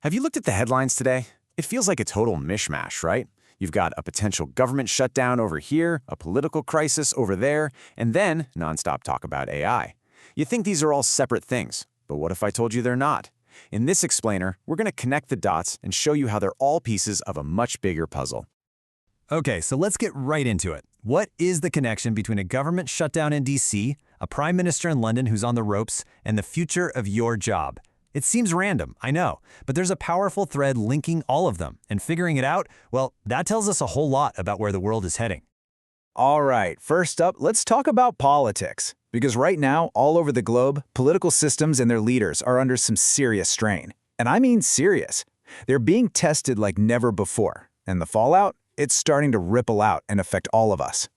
Have you looked at the headlines today? It feels like a total mishmash, right? You've got a potential government shutdown over here, a political crisis over there, and then nonstop talk about AI. You think these are all separate things, but what if I told you they're not? In this explainer, we're going to connect the dots and show you how they're all pieces of a much bigger puzzle. Okay, so let's get right into it. What is the connection between a government shutdown in DC, a prime minister in London who's on the ropes, and the future of your job? It seems random, I know, but there's a powerful thread linking all of them, and figuring it out, well, that tells us a whole lot about where the world is heading. All right, first up, let's talk about politics. Because right now, all over the globe, political systems and their leaders are under some serious strain. And I mean serious. They're being tested like never before. And the fallout? It's starting to ripple out and affect all of us.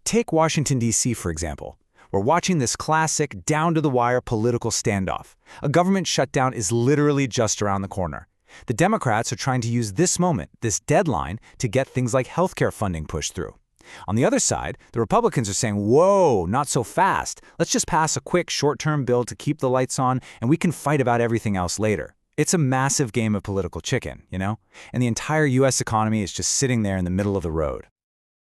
Take Washington, D.C., for example. We're watching this classic, down-to-the-wire political standoff. A government shutdown is literally just around the corner. The Democrats are trying to use this moment, this deadline, to get things like healthcare funding pushed through. On the other side, the Republicans are saying, whoa, not so fast. Let's just pass a quick short-term bill to keep the lights on, and we can fight about everything else later. It's a massive game of political chicken, you know? And the entire U.S. economy is just sitting there in the middle of the road.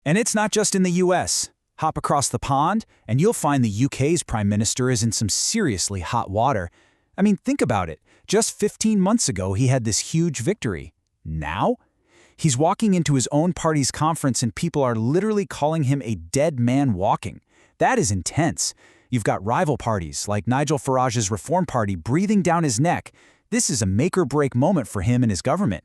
And it's not just in the U.S. Hop across the pond, and you'll find the UK's prime minister is in some seriously hot water. I mean, think about it. Just 15 months ago, he had this huge victory. Now? He's walking into his own party's conference and people are literally calling him a dead man walking. That is intense. You've got rival parties like Nigel Farage's Reform Party breathing down his neck. This is a make-or-break moment for him and his government.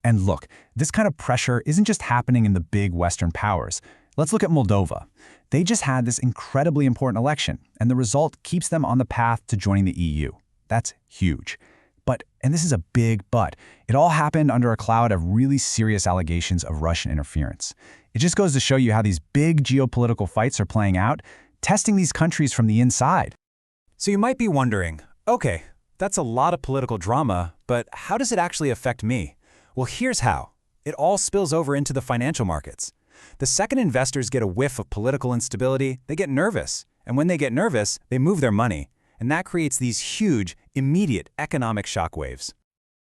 And look, this kind of pressure isn't just happening in the big Western powers. Let's look at Moldova. They just had this incredibly important election, and the result keeps them on the path to joining the EU. That's huge. But, and this is a big but, it all happened under a cloud of really serious allegations of Russian interference. It just goes to show you how these big geopolitical fights are playing out, testing these countries from the inside. So you might be wondering, okay, that's a lot of political drama, but how does it actually affect me? Well, here's how. It all spills over into the financial markets. The second investors get a whiff of political instability, they get nervous. And when they get nervous, they move their money. And that creates these huge, immediate economic shockwaves.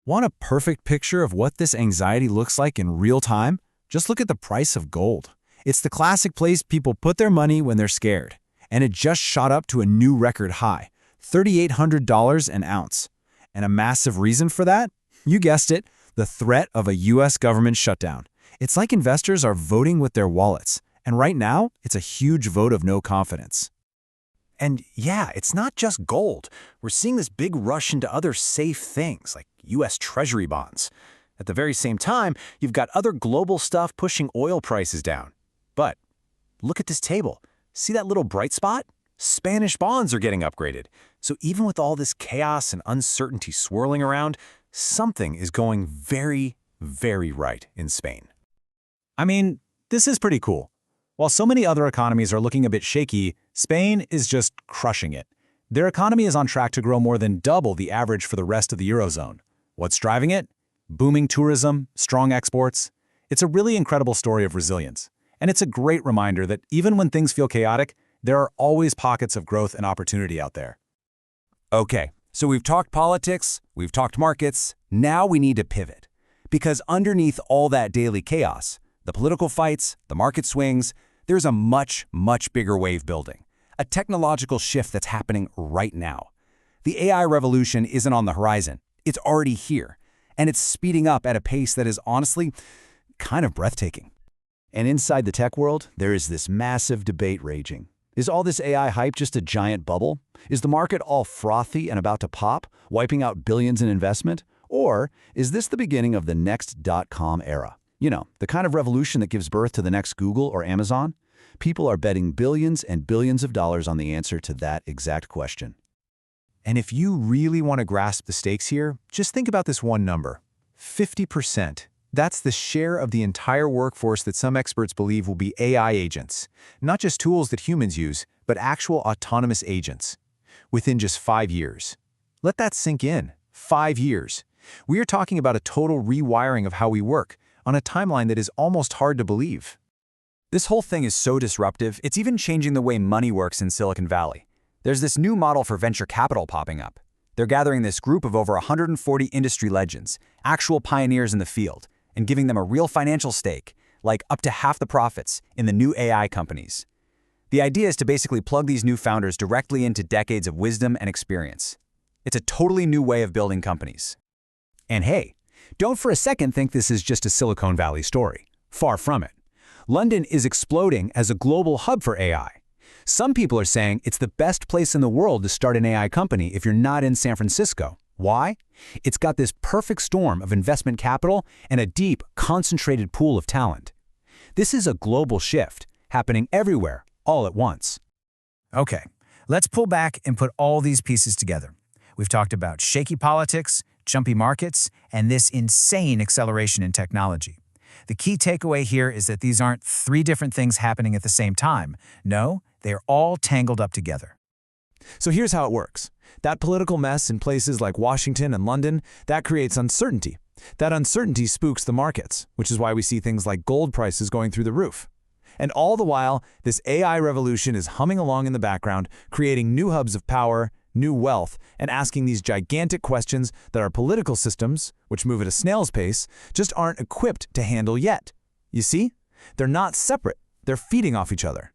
Want a perfect picture of what this anxiety looks like in real time? Just look at the price of gold. It's the classic place people put their money when they're scared. And it just shot up to a new record high, $3,800 an ounce. And a massive reason for that? You guessed it, the threat of a U.S. government shutdown. It's like investors are voting with their wallets. And right now, it's a huge vote of no confidence. And yeah, it's not just gold. We're seeing this big rush into other safe things, like U.S. Treasury bonds. At the very same time, you've got other global stuff pushing oil prices down. But look at this table. See that little bright spot? Spanish bonds are getting upgraded. So even with all this chaos and uncertainty swirling around, something is going very, very right in Spain. I mean, this is pretty cool. While so many other economies are looking a bit shaky, Spain is just crushing it. Their economy is on track to grow more than double the average for the rest of the Eurozone. What's driving it? Booming tourism, strong exports. It's a really incredible story of resilience. And it's a great reminder that even when things feel chaotic, there are always pockets of growth and opportunity out there. Okay, so we've talked politics, we've talked markets, now we need to pivot. Because underneath all that daily chaos, the political fights, the market swings, there's a much, much bigger wave building, a technological shift that's happening right now. The AI revolution isn't on the horizon, it's already here, and it's speeding up at a pace that is honestly kind of breathtaking. And inside the tech world, there is this massive debate raging. Is all this AI hype just a giant bubble? Is the market all frothy and about to pop, wiping out billions in investment? Or is this the beginning of the next dot-com era? You know, the kind of revolution that gives birth to the next Google or Amazon? People are betting billions and billions of dollars on the answer to that exact question. And if you really want to grasp the stakes here, just think about this one number, 50%. That's the share of the entire workforce that some experts believe will be AI agents, not just tools that humans use, but actual autonomous agents, within just 5 years. Let that sink in. 5 years. We are talking about a total rewiring of how we work, on a timeline that is almost hard to believe. This whole thing is so disruptive, it's even changing the way money works in Silicon Valley. There's this new model for venture capital popping up. They're gathering this group of over 140 industry legends, actual pioneers in the field, and giving them a real financial stake, like up to half the profits, in the new AI companies. The idea is to basically plug these new founders directly into decades of wisdom and experience. It's a totally new way of building companies. And hey, don't for a second think this is just a Silicon Valley story. Far from it. London is exploding as a global hub for AI. Some people are saying it's the best place in the world to start an AI company if you're not in San Francisco. Why? It's got this perfect storm of investment capital and a deep, concentrated pool of talent. This is a global shift, happening everywhere, all at once. Okay, let's pull back and put all these pieces together. We've talked about shaky politics, jumpy markets, and this insane acceleration in technology. The key takeaway here is that these aren't three different things happening at the same time. No, they are all tangled up together. So here's how it works. That political mess in places like Washington and London, that creates uncertainty. That uncertainty spooks the markets, which is why we see things like gold prices going through the roof. And all the while, this AI revolution is humming along in the background, creating new hubs of power, new wealth, and asking these gigantic questions that our political systems, which move at a snail's pace, just aren't equipped to handle yet. You see? They're not separate. They're feeding off each other.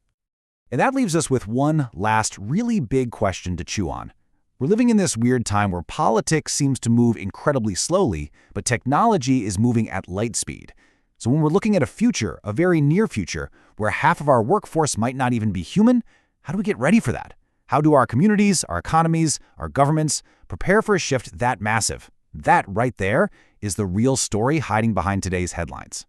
And that leaves us with one last really big question to chew on. We're living in this weird time where politics seems to move incredibly slowly, but technology is moving at light speed. So when we're looking at a future, a very near future, where half of our workforce might not even be human, how do we get ready for that? How do our communities, our economies, our governments prepare for a shift that massive? That right there is the real story hiding behind today's headlines.